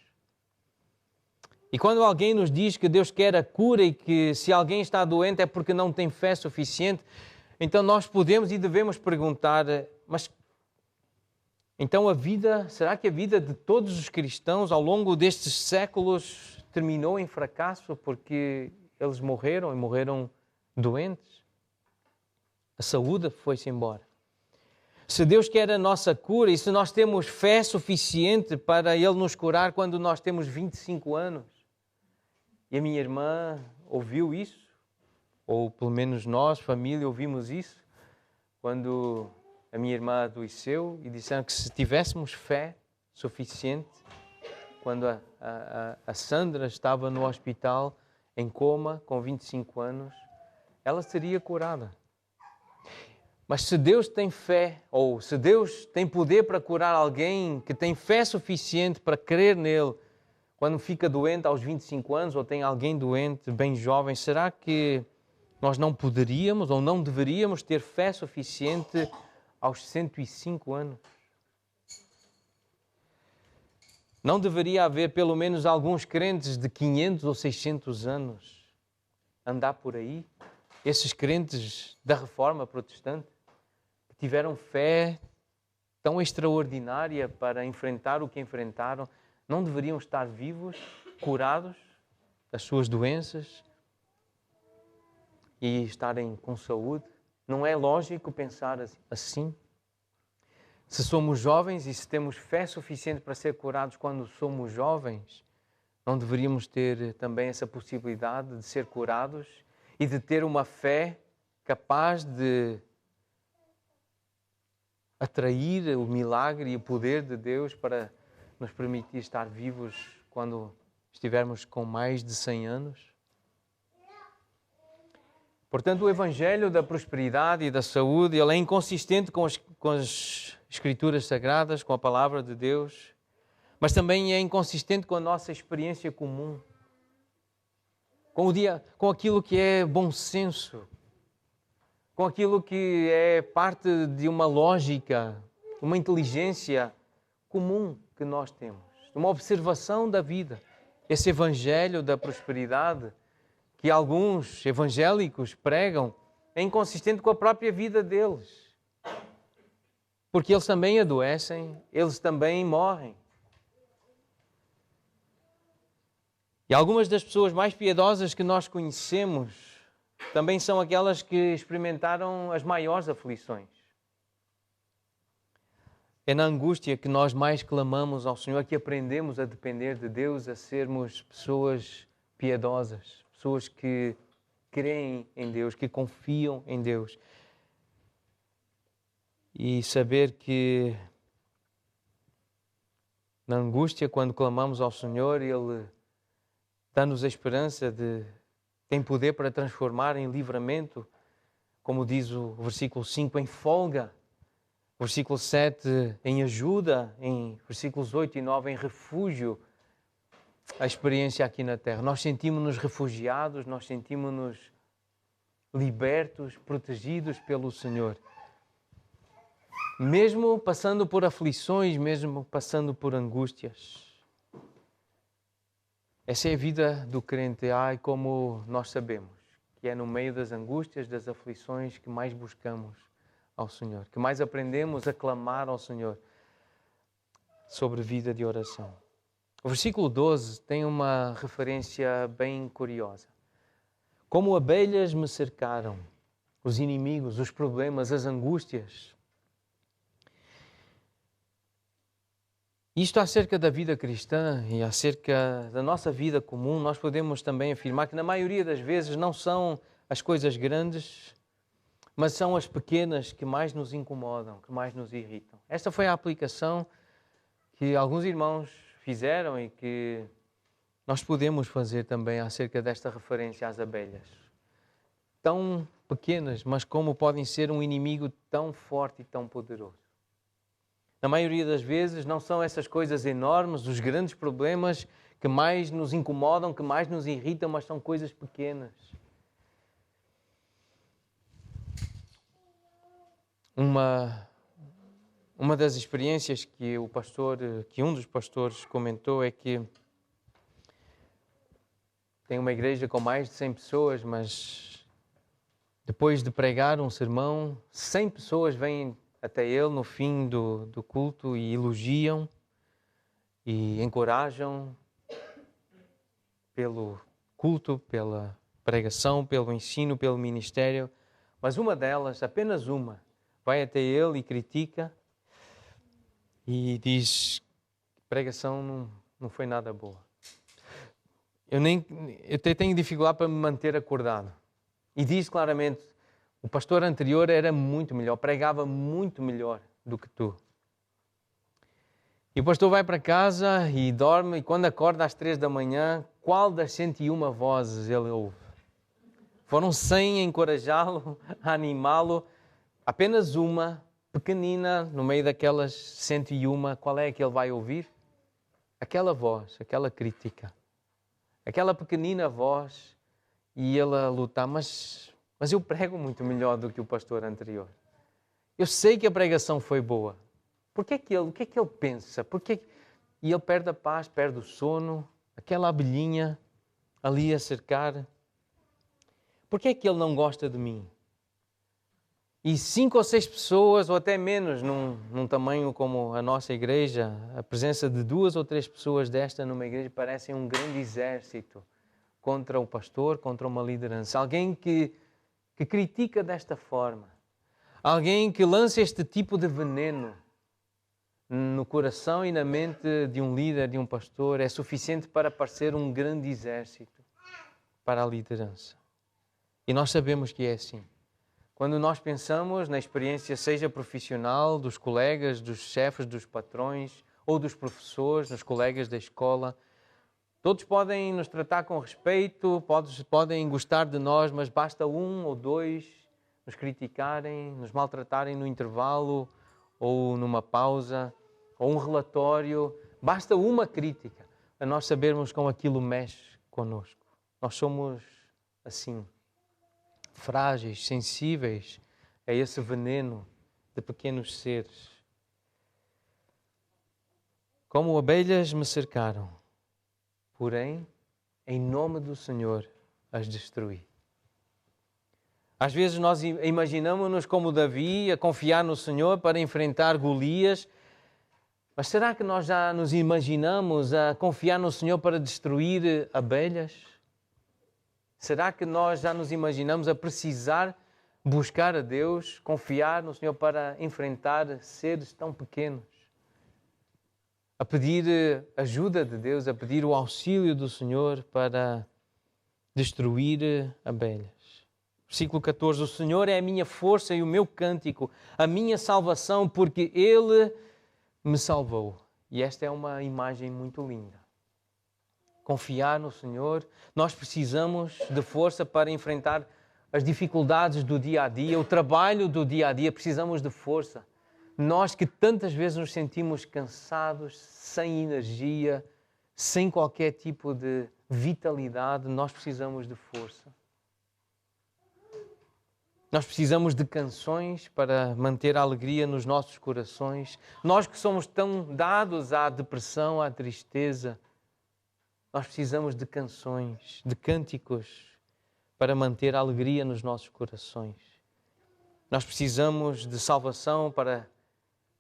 E quando alguém nos diz que Deus quer a cura e que se alguém está doente é porque não tem fé suficiente, então nós podemos e devemos perguntar, mas então será que a vida de todos os cristãos ao longo destes séculos terminou em fracasso porque eles morreram e morreram doentes? A saúde foi-se embora. Se Deus quer a nossa cura e se nós temos fé suficiente para Ele nos curar quando nós temos 25 anos, e a minha irmã ouviu isso, ou pelo menos nós, família, ouvimos isso, quando a minha irmã adoeceu e disseram que se tivéssemos fé suficiente, quando a Sandra estava no hospital em coma com 25 anos, ela seria curada. Mas se Deus tem fé, ou se Deus tem poder para curar alguém que tem fé suficiente para crer nele, quando fica doente aos 25 anos, ou tem alguém doente bem jovem, será que nós não poderíamos ou não deveríamos ter fé suficiente aos 105 anos? Não deveria haver pelo menos alguns crentes de 500 ou 600 anos andar por aí? Esses crentes da Reforma Protestante? Tiveram fé tão extraordinária para enfrentar o que enfrentaram, não deveriam estar vivos, curados das suas doenças e estarem com saúde? Não é lógico pensar assim? Se somos jovens e se temos fé suficiente para ser curados quando somos jovens, não deveríamos ter também essa possibilidade de ser curados e de ter uma fé capaz de atrair o milagre e o poder de Deus para nos permitir estar vivos quando estivermos com mais de 100 anos? Portanto, o Evangelho da prosperidade e da saúde, ele é inconsistente com as Escrituras Sagradas, com a Palavra de Deus, mas também é inconsistente com a nossa experiência comum, com aquilo que é bom senso, com aquilo que é parte de uma lógica, uma inteligência comum que nós temos, uma observação da vida. Esse evangelho da prosperidade que alguns evangélicos pregam é inconsistente com a própria vida deles, porque eles também adoecem, eles também morrem. E algumas das pessoas mais piedosas que nós conhecemos também são aquelas que experimentaram as maiores aflições. É na angústia que nós mais clamamos ao Senhor, que aprendemos a depender de Deus, a sermos pessoas piedosas, pessoas que creem em Deus, que confiam em Deus. E saber que na angústia, quando clamamos ao Senhor, Ele dá-nos a esperança de tem poder para transformar em livramento, como diz o versículo 5, em folga, versículo 7, em ajuda, em versículos 8 e 9, em refúgio, a experiência aqui na terra. Nós sentimos-nos refugiados, nós sentimos-nos libertos, protegidos pelo Senhor. Mesmo passando por aflições, mesmo passando por angústias. Essa é a vida do crente. Ai, como nós sabemos que é no meio das angústias, das aflições que mais buscamos ao Senhor, que mais aprendemos a clamar ao Senhor. sobre vida de oração. O versículo 12 tem uma referência bem curiosa. Como abelhas me cercaram, os inimigos, os problemas, as angústias. Isto acerca da vida cristã e acerca da nossa vida comum, nós podemos também afirmar que na maioria das vezes não são as coisas grandes, mas são as pequenas que mais nos incomodam, que mais nos irritam. Esta foi a aplicação que alguns irmãos fizeram e que nós podemos fazer também acerca desta referência às abelhas. Tão pequenas, mas como podem ser um inimigo tão forte e tão poderoso. Na maioria das vezes não são essas coisas enormes, os grandes problemas que mais nos incomodam, que mais nos irritam, mas são coisas pequenas. Uma das experiências que um dos pastores comentou é que tem uma igreja com mais de 100 pessoas, mas depois de pregar um sermão, 100 pessoas vêm até ele no fim do culto e elogiam e encorajam pelo culto, pela pregação, pelo ensino, pelo ministério. Mas uma delas, apenas uma, vai até ele e critica e diz que a pregação não foi nada boa. Eu até tenho dificuldade para me manter acordado. E diz claramente, o pastor anterior era muito melhor, pregava muito melhor do que tu. E o pastor vai para casa e dorme, e quando acorda às 3 da manhã, qual das 101 vozes ele ouve? Foram 100 a encorajá-lo, a animá-lo, apenas uma, pequenina, no meio daquelas 101, qual é que ele vai ouvir? Aquela voz, aquela crítica, aquela pequenina voz, e ele a lutar, mas eu prego muito melhor do que o pastor anterior. Eu sei que a pregação foi boa. O que é que ele pensa? E ele perde a paz, perde o sono, aquela abelhinha ali a cercar. Por que é que ele não gosta de mim? E 5 ou 6 pessoas, ou até menos, num tamanho como a nossa igreja, a presença de 2 ou 3 pessoas desta numa igreja parecem um grande exército contra o pastor, contra uma liderança. Alguém que critica desta forma. Alguém que lança este tipo de veneno no coração e na mente de um líder, de um pastor, é suficiente para parecer um grande exército para a liderança. E nós sabemos que é assim. Quando nós pensamos na experiência, seja profissional, dos colegas, dos chefes, dos patrões, ou dos professores, dos colegas da escola, todos podem nos tratar com respeito, podem gostar de nós, mas basta 1 ou 2 nos criticarem, nos maltratarem no intervalo, ou numa pausa, ou um relatório. Basta uma crítica a nós sabermos como aquilo mexe connosco. Nós somos assim, frágeis, sensíveis a esse veneno de pequenos seres. Como abelhas me cercaram, porém, em nome do Senhor, as destruí. Às vezes nós imaginamos-nos como Davi, a confiar no Senhor para enfrentar Golias, mas será que nós já nos imaginamos a confiar no Senhor para destruir abelhas? Será que nós já nos imaginamos a precisar buscar a Deus, confiar no Senhor para enfrentar seres tão pequenos? A pedir ajuda de Deus, a pedir o auxílio do Senhor para destruir abelhas. Versículo 14, o Senhor é a minha força e o meu cântico, a minha salvação, porque Ele me salvou. E esta é uma imagem muito linda. Confiar no Senhor, nós precisamos de força para enfrentar as dificuldades do dia a dia, o trabalho do dia a dia, precisamos de força. Nós que tantas vezes nos sentimos cansados, sem energia, sem qualquer tipo de vitalidade, nós precisamos de força. Nós precisamos de canções para manter a alegria nos nossos corações. Nós que somos tão dados à depressão, à tristeza, nós precisamos de canções, de cânticos para manter a alegria nos nossos corações. Nós precisamos de salvação para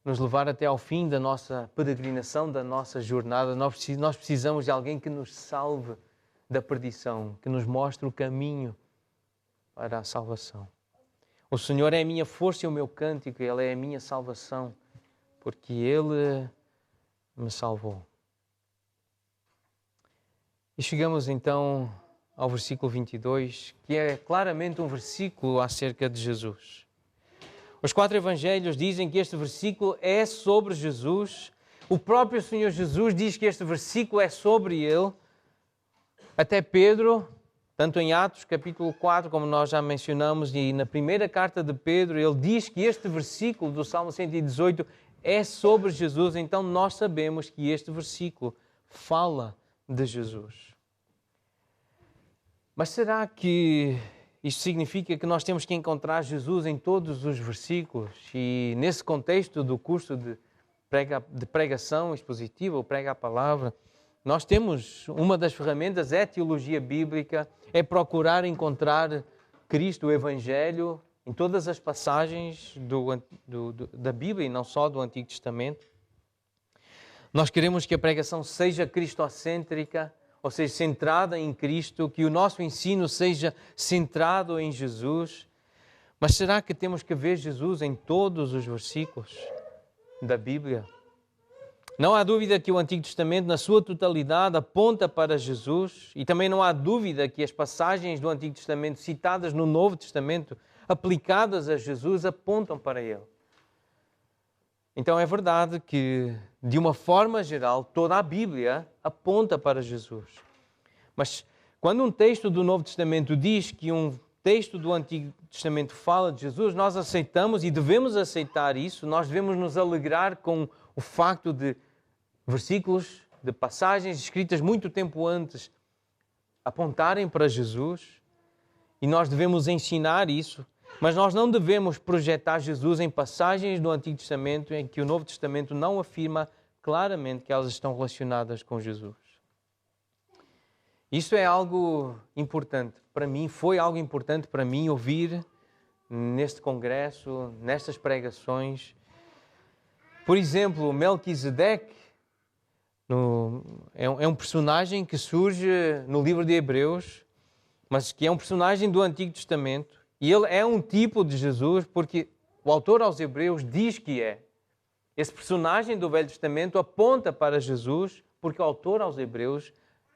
nos levar até ao fim da nossa peregrinação, da nossa jornada. Nós precisamos de alguém que nos salve da perdição, que nos mostre o caminho para a salvação. O Senhor é a minha força e o meu cântico, Ele é a minha salvação, porque Ele me salvou. E chegamos então ao versículo 22, que é claramente um versículo acerca de Jesus. Os 4 evangelhos dizem que este versículo é sobre Jesus. O próprio Senhor Jesus diz que este versículo é sobre Ele. Até Pedro, tanto em Atos capítulo 4, como nós já mencionamos, e na primeira carta de Pedro, ele diz que este versículo do Salmo 118 é sobre Jesus. Então nós sabemos que este versículo fala de Jesus. Mas será que isto significa que nós temos que encontrar Jesus em todos os versículos? E nesse contexto do curso de pregação expositiva, ou prega a palavra, nós temos uma das ferramentas, é a teologia bíblica, é procurar encontrar Cristo, o Evangelho, em todas as passagens da Bíblia e não só do Antigo Testamento. Nós queremos que a pregação seja cristocêntrica, ou seja, centrada em Cristo, que o nosso ensino seja centrado em Jesus. Mas será que temos que ver Jesus em todos os versículos da Bíblia? Não há dúvida que o Antigo Testamento, na sua totalidade, aponta para Jesus, e também não há dúvida que as passagens do Antigo Testamento citadas no Novo Testamento, aplicadas a Jesus, apontam para Ele. Então é verdade que, de uma forma geral, toda a Bíblia aponta para Jesus. Mas quando um texto do Novo Testamento diz que um texto do Antigo Testamento fala de Jesus, nós aceitamos e devemos aceitar isso. Nós devemos nos alegrar com o facto de versículos, de passagens escritas muito tempo antes apontarem para Jesus, e nós devemos ensinar isso. Mas nós não devemos projetar Jesus em passagens do Antigo Testamento em que o Novo Testamento não afirma claramente que elas estão relacionadas com Jesus. Isso é algo importante para mim, foi algo importante para mim ouvir neste congresso, nestas pregações. Por exemplo, Melquisedeque é um personagem que surge no livro de Hebreus, mas que é um personagem do Antigo Testamento. E ele é um tipo de Jesus porque o autor aos Hebreus diz que é. Esse personagem do Velho Testamento aponta para Jesus porque o autor aos Hebreus,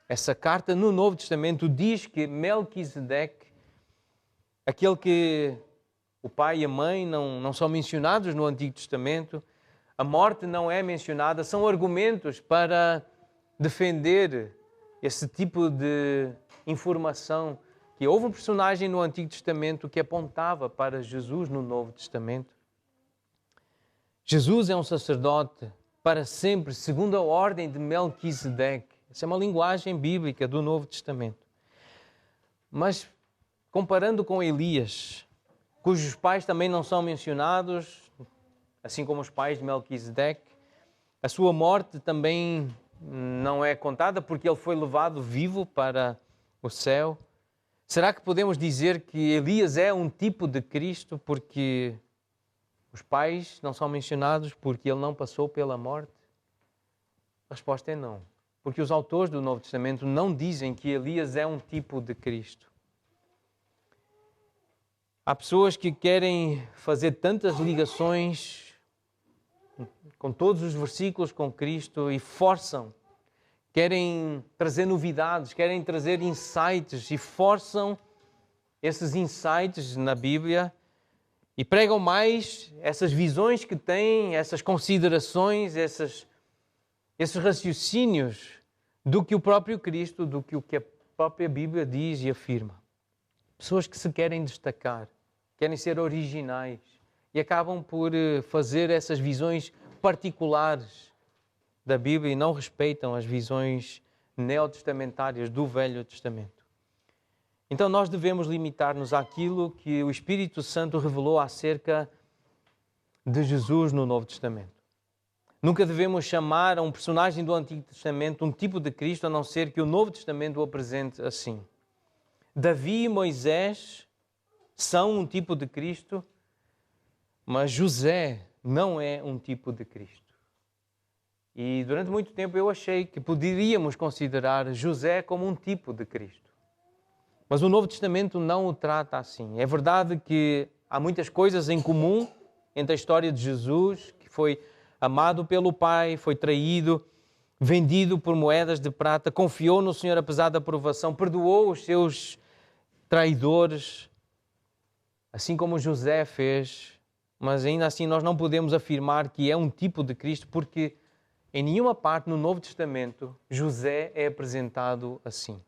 essa carta no Novo Testamento, diz que Melquisedeque, aquele que o pai e a mãe não são mencionados no Antigo Testamento, a morte não é mencionada, são argumentos para defender esse tipo de informação, que houve um personagem no Antigo Testamento que apontava para Jesus no Novo Testamento. Jesus é um sacerdote para sempre, segundo a ordem de Melquisedeque. Essa é uma linguagem bíblica do Novo Testamento. Mas, comparando com Elias, cujos pais também não são mencionados, assim como os pais de Melquisedeque, a sua morte também não é contada porque ele foi levado vivo para o céu. Será que podemos dizer que Elias é um tipo de Cristo porque os pais não são mencionados porque ele não passou pela morte? A resposta é não, porque os autores do Novo Testamento não dizem que Elias é um tipo de Cristo. Há pessoas que querem fazer tantas ligações com todos os versículos com Cristo e forçam, querem trazer novidades, querem trazer insights e forçam esses insights na Bíblia e pregam mais essas visões que têm, essas considerações, esses raciocínios do que o próprio Cristo, do que o que a própria Bíblia diz e afirma. Pessoas que se querem destacar, querem ser originais e acabam por fazer essas visões particulares da Bíblia e não respeitam as visões neotestamentárias do Velho Testamento. Então nós devemos limitar-nos àquilo que o Espírito Santo revelou acerca de Jesus no Novo Testamento. Nunca devemos chamar a um personagem do Antigo Testamento um tipo de Cristo, a não ser que o Novo Testamento o apresente assim. Davi e Moisés são um tipo de Cristo, mas José não é um tipo de Cristo. E durante muito tempo eu achei que poderíamos considerar José como um tipo de Cristo. Mas o Novo Testamento não o trata assim. É verdade que há muitas coisas em comum entre a história de Jesus, que foi amado pelo Pai, foi traído, vendido por moedas de prata, confiou no Senhor apesar da provação, perdoou os seus traidores, assim como José fez. Mas ainda assim nós não podemos afirmar que é um tipo de Cristo, porque em nenhuma parte no Novo Testamento José é apresentado assim.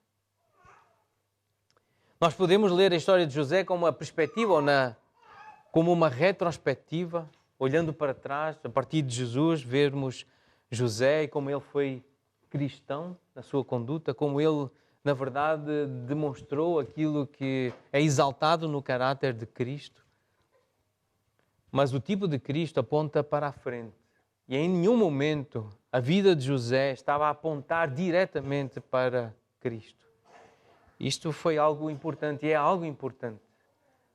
Nós podemos ler a história de José como uma perspectiva ou como uma retrospectiva, olhando para trás, a partir de Jesus, vermos José e como ele foi cristão na sua conduta, como ele, na verdade, demonstrou aquilo que é exaltado no caráter de Cristo. Mas o tipo de Cristo aponta para a frente. E em nenhum momento a vida de José estava a apontar diretamente para Cristo. Isto foi algo importante e é algo importante,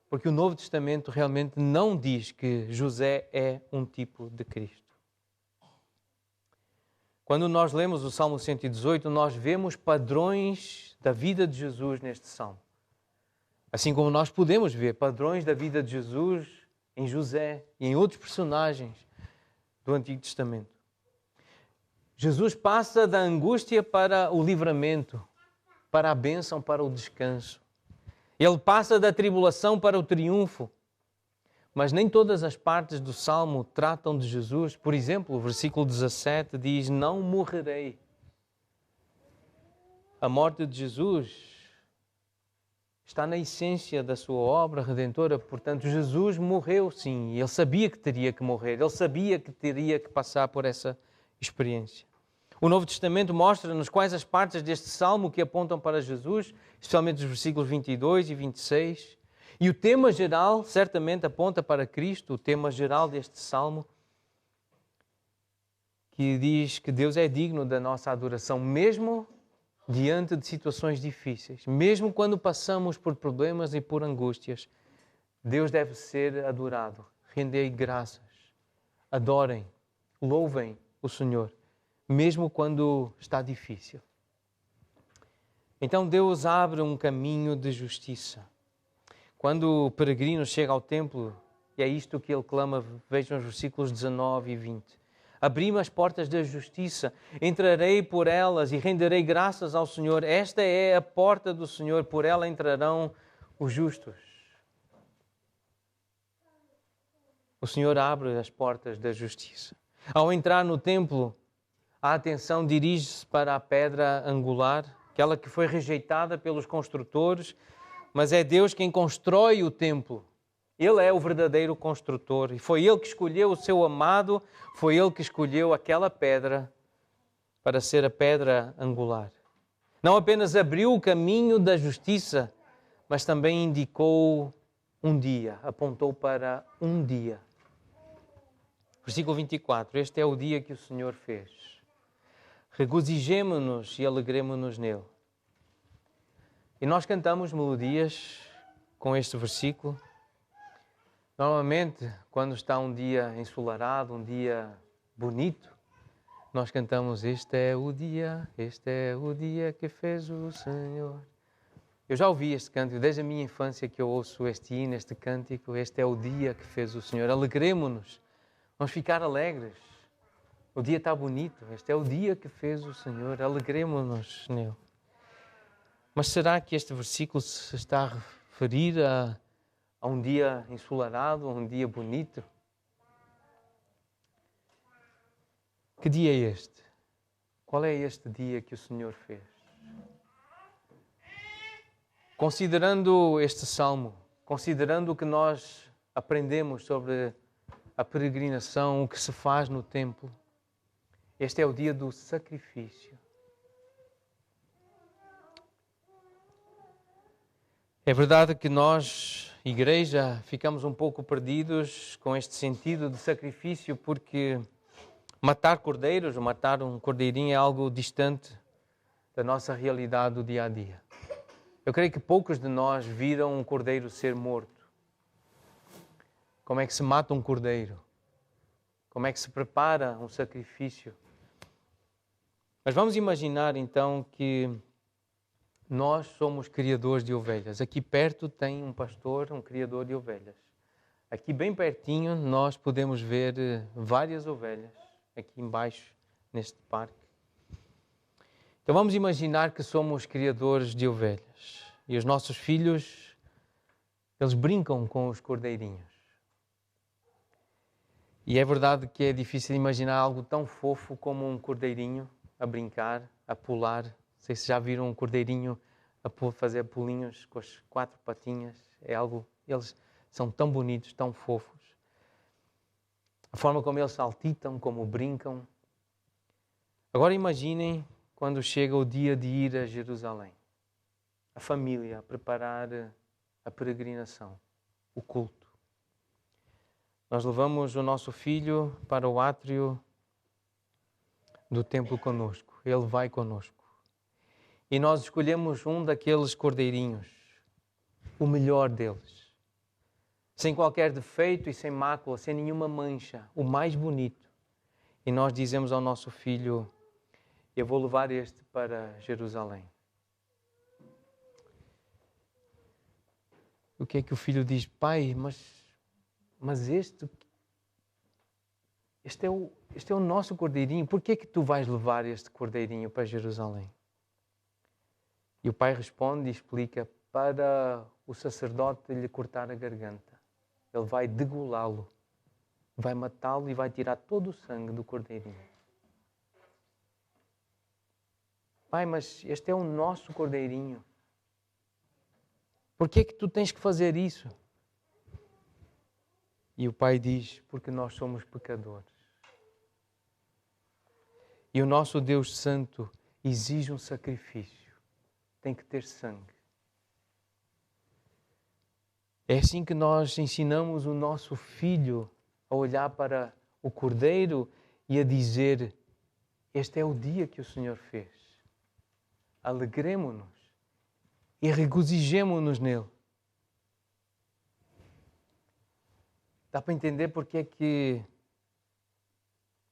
porque o Novo Testamento realmente não diz que José é um tipo de Cristo. Quando nós lemos o Salmo 118, nós vemos padrões da vida de Jesus neste Salmo. Assim como nós podemos ver padrões da vida de Jesus em José e em outros personagens do Antigo Testamento. Jesus passa da angústia para o livramento, para a bênção, para o descanso. Ele passa da tribulação para o triunfo. Mas nem todas as partes do Salmo tratam de Jesus. Por exemplo, o versículo 17 diz: não morrerei. A morte de Jesus está na essência da sua obra redentora. Portanto, Jesus morreu sim. Ele sabia que teria que morrer. Ele sabia que teria que passar por essa experiência. O Novo Testamento mostra-nos quais as partes deste Salmo que apontam para Jesus, especialmente os versículos 22 e 26. E o tema geral certamente aponta para Cristo, o tema geral deste Salmo, que diz que Deus é digno da nossa adoração, mesmo diante de situações difíceis, mesmo quando passamos por problemas e por angústias. Deus deve ser adorado. Rendei graças, adorem, louvem o Senhor, mesmo quando está difícil. Então Deus abre um caminho de justiça. Quando o peregrino chega ao templo, e é isto que ele clama, vejam os versículos 19 e 20. Abri-me as portas da justiça, entrarei por elas e renderei graças ao Senhor. Esta é a porta do Senhor, por ela entrarão os justos. O Senhor abre as portas da justiça. Ao entrar no templo, a atenção dirige-se para a pedra angular, aquela que foi rejeitada pelos construtores, mas é Deus quem constrói o templo. Ele é o verdadeiro construtor e foi Ele que escolheu o seu amado, foi Ele que escolheu aquela pedra para ser a pedra angular. Não apenas abriu o caminho da justiça, mas também indicou um dia, apontou para um dia. Versículo 24, este é o dia que o Senhor fez. Regozijemo-nos e alegremo-nos nele. E nós cantamos melodias com este versículo. Normalmente, quando está um dia ensolarado, um dia bonito, nós cantamos: este é o dia que fez o Senhor. Eu já ouvi este cântico desde a minha infância, que eu ouço este hino, este cântico. Este é o dia que fez o Senhor. Alegremo-nos, vamos ficar alegres. O dia está bonito, este é o dia que fez o Senhor. Alegremo-nos nele. Mas será que este versículo se está a referir a um dia ensolarado, a um dia bonito? Que dia é este? Qual é este dia que o Senhor fez? Considerando este salmo, considerando o que nós aprendemos sobre a peregrinação, o que se faz no templo, este é o dia do sacrifício. É verdade que nós, igreja, ficamos um pouco perdidos com este sentido de sacrifício, porque matar cordeiros, matar um cordeirinho é algo distante da nossa realidade do dia a dia. Eu creio que poucos de nós viram um cordeiro ser morto. Como é que se mata um cordeiro? como é que se prepara um sacrifício. Mas vamos imaginar então que nós somos criadores de ovelhas. Aqui perto tem um pastor, um criador de ovelhas. Aqui bem pertinho nós podemos ver várias ovelhas, aqui embaixo, neste parque. Então vamos imaginar que somos criadores de ovelhas. E os nossos filhos, eles brincam com os cordeirinhos. E é verdade que é difícil imaginar algo tão fofo como um cordeirinho a brincar, a pular. Não sei se já viram um cordeirinho a fazer pulinhos com as 4 patinhas. É algo, eles são tão bonitos, tão fofos. A forma como eles saltitam, como brincam. Agora imaginem quando chega o dia de ir a Jerusalém. A família a preparar a peregrinação, o culto. Nós levamos o nosso filho para o átrio do templo conosco. Ele vai conosco. E nós escolhemos um daqueles cordeirinhos, o melhor deles. Sem qualquer defeito e sem mácula, sem nenhuma mancha, o mais bonito. E nós dizemos ao nosso filho, eu vou levar este para Jerusalém. O que é que o filho diz? Pai, mas este é o nosso cordeirinho. Por que é que tu vais levar este cordeirinho para Jerusalém? E o pai responde e explica, para o sacerdote lhe cortar a garganta. Ele vai degolá-lo, vai matá-lo e vai tirar todo o sangue do cordeirinho. Pai, mas este é o nosso cordeirinho. Por que é que tu tens que fazer isso? E o pai diz, porque nós somos pecadores. E o nosso Deus Santo exige um sacrifício. Tem que ter sangue. É assim que nós ensinamos o nosso filho a olhar para o cordeiro e a dizer, este é o dia que o Senhor fez. Alegremo-nos e regozijemo-nos nele. Dá para entender porque é que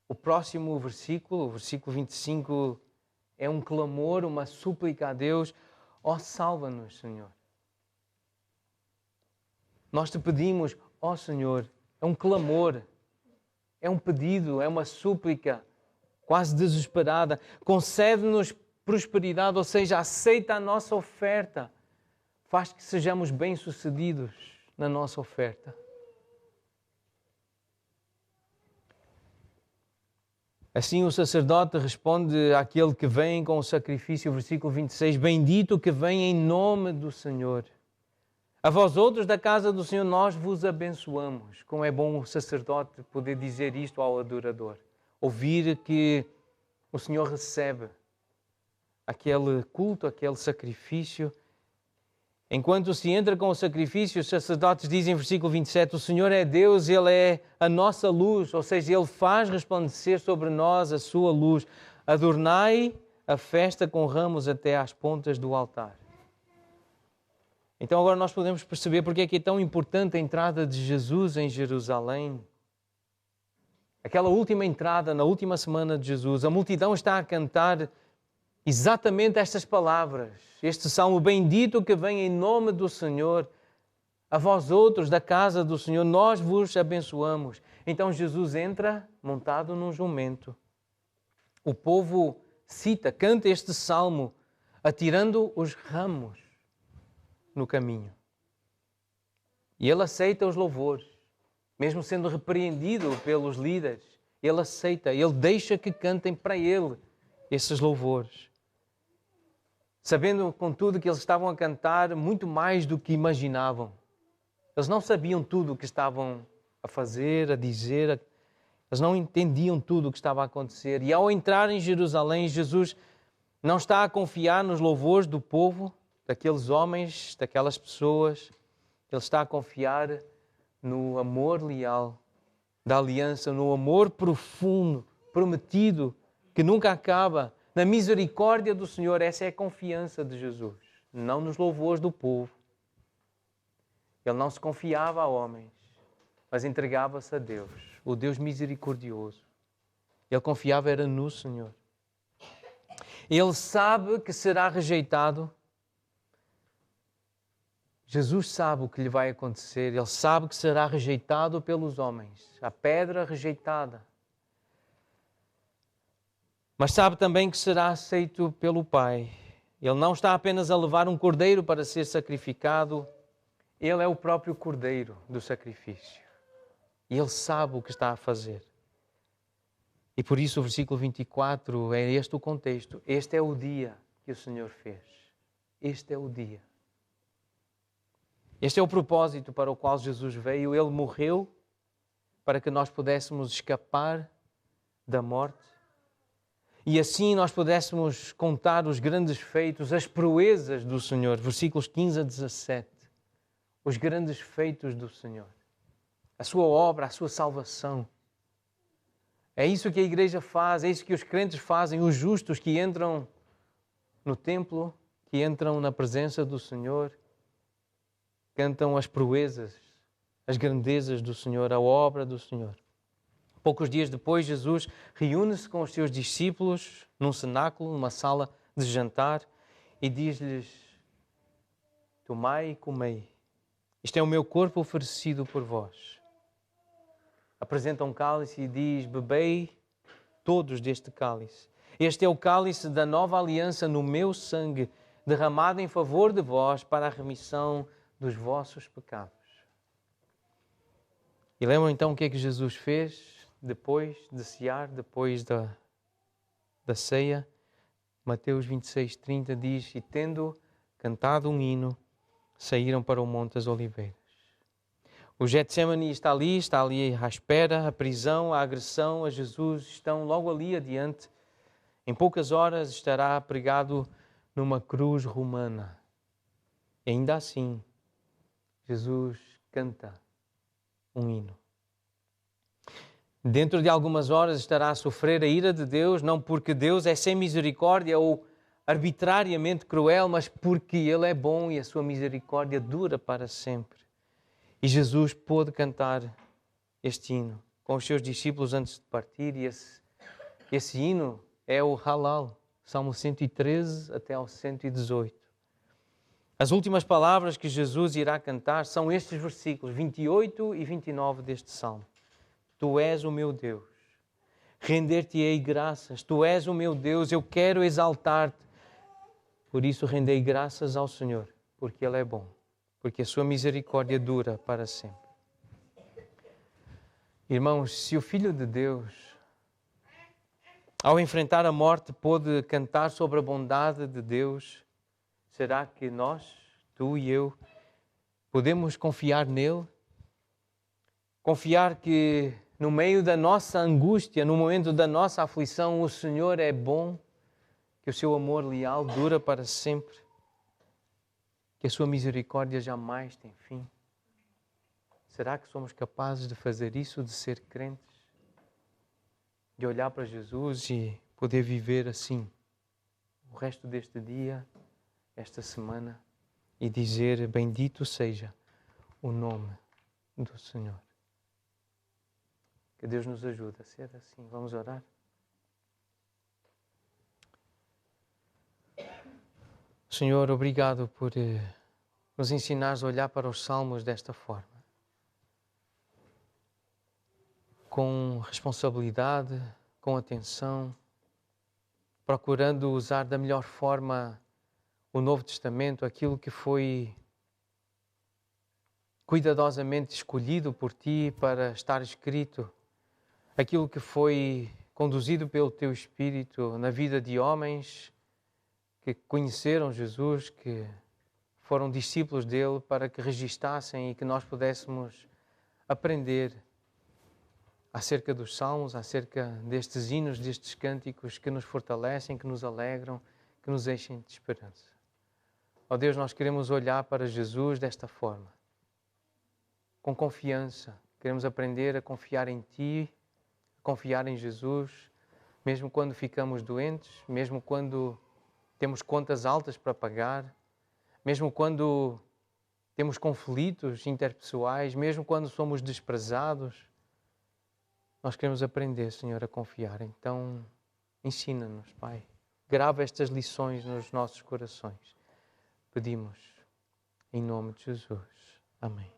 o próximo versículo, o versículo 25, é um clamor, uma súplica a Deus. Ó, salva-nos, Senhor. Nós te pedimos, ó Senhor, é um clamor, é um pedido, é uma súplica quase desesperada. Concede-nos prosperidade, ou seja, aceita a nossa oferta. Faz que sejamos bem-sucedidos na nossa oferta. Assim o sacerdote responde àquele que vem com o sacrifício, versículo 26, bendito que vem em nome do Senhor. A vós outros da casa do Senhor, nós vos abençoamos. Como é bom o sacerdote poder dizer isto ao adorador. Ouvir que o Senhor recebe aquele culto, aquele sacrifício. Enquanto se entra com o sacrifício, os sacerdotes dizem, versículo 27, o Senhor é Deus, Ele é a nossa luz, ou seja, Ele faz resplandecer sobre nós a sua luz. Adornai a festa com ramos até às pontas do altar. Então agora nós podemos perceber porque é que é tão importante a entrada de Jesus em Jerusalém. Aquela última entrada, na última semana de Jesus, a multidão está a cantar exatamente estas palavras. Este salmo, bendito que vem em nome do Senhor, a vós outros da casa do Senhor, nós vos abençoamos. Então Jesus entra montado num jumento. O povo canta este salmo, atirando os ramos no caminho. E ele aceita os louvores, mesmo sendo repreendido pelos líderes. Ele aceita, ele deixa que cantem para ele esses louvores. Sabendo, contudo, que eles estavam a cantar muito mais do que imaginavam. Eles não sabiam tudo o que estavam a fazer, a dizer. Eles não entendiam tudo o que estava a acontecer. E ao entrar em Jerusalém, Jesus não está a confiar nos louvores do povo, daqueles homens, daquelas pessoas. Ele está a confiar no amor leal da aliança, no amor profundo, prometido, que nunca acaba, na misericórdia do Senhor. Essa é a confiança de Jesus, não nos louvores do povo. Ele não se confiava a homens, mas entregava-se a Deus, o Deus misericordioso. Ele confiava era no Senhor. Ele sabe que será rejeitado. Jesus sabe o que lhe vai acontecer. Ele sabe que será rejeitado pelos homens. A pedra rejeitada. Mas sabe também que será aceito pelo Pai. Ele não está apenas a levar um cordeiro para ser sacrificado. Ele é o próprio cordeiro do sacrifício. E Ele sabe o que está a fazer. E por isso o versículo 24 é este o contexto. Este é o dia que o Senhor fez. Este é o dia. Este é o propósito para o qual Jesus veio. Ele morreu para que nós pudéssemos escapar da morte. E assim nós pudéssemos contar os grandes feitos, as proezas do Senhor. Versículos 15 a 17. Os grandes feitos do Senhor. A sua obra, a sua salvação. É isso que a igreja faz, é isso que os crentes fazem, os justos que entram no templo, que entram na presença do Senhor, cantam as proezas, as grandezas do Senhor, a obra do Senhor. Poucos dias depois, Jesus reúne-se com os seus discípulos num cenáculo, numa sala de jantar, e diz-lhes: tomai e comei, isto é o meu corpo oferecido por vós. Apresenta um cálice e diz: bebei todos deste cálice. Este é o cálice da nova aliança no meu sangue, derramado em favor de vós para a remissão dos vossos pecados. E lembram então o que é que Jesus fez depois de cear, depois da ceia? Mateus 26:30 diz: e tendo cantado um hino, saíram para o Monte das Oliveiras. O Getsemane está ali à espera, a prisão, a agressão a Jesus estão logo ali adiante. Em poucas horas estará pregado numa cruz romana. E ainda assim, Jesus canta um hino. Dentro de algumas horas estará a sofrer a ira de Deus, não porque Deus é sem misericórdia ou arbitrariamente cruel, mas porque Ele é bom e a sua misericórdia dura para sempre. E Jesus pôde cantar este hino com os seus discípulos antes de partir. E esse hino é o Halal, Salmo 113 até ao 118. As últimas palavras que Jesus irá cantar são estes versículos 28 e 29 deste Salmo. Tu és o meu Deus, render-te-ei graças. Tu és o meu Deus, eu quero exaltar-te. Por isso rendei graças ao Senhor, porque Ele é bom. Porque a sua misericórdia dura para sempre. Irmãos, se o Filho de Deus, ao enfrentar a morte, pôde cantar sobre a bondade de Deus, será que nós, tu e eu, podemos confiar nele? Confiar que no meio da nossa angústia, no momento da nossa aflição, o Senhor é bom, que o seu amor leal dura para sempre? Que a sua misericórdia jamais tem fim? Será que somos capazes de fazer isso, de ser crentes? De olhar para Jesus e poder viver assim o resto deste dia, esta semana, e dizer: bendito seja o nome do Senhor. Que Deus nos ajude a ser assim. Vamos orar? Senhor, obrigado por nos ensinares a olhar para os salmos desta forma. Com responsabilidade, com atenção, procurando usar da melhor forma o Novo Testamento, aquilo que foi cuidadosamente escolhido por Ti para estar escrito, aquilo que foi conduzido pelo Teu Espírito na vida de homens que conheceram Jesus, que foram discípulos dele, para que registassem e que nós pudéssemos aprender acerca dos salmos, acerca destes hinos, destes cânticos que nos fortalecem, que nos alegram, que nos enchem de esperança. Ó Deus, nós queremos olhar para Jesus desta forma, com confiança. Queremos aprender a confiar em Ti, a confiar em Jesus, mesmo quando ficamos doentes, mesmo quando temos contas altas para pagar, mesmo quando temos conflitos interpessoais, mesmo quando somos desprezados. Nós queremos aprender, Senhor, a confiar. Então, ensina-nos, Pai. Grava estas lições nos nossos corações. Pedimos, em nome de Jesus. Amém.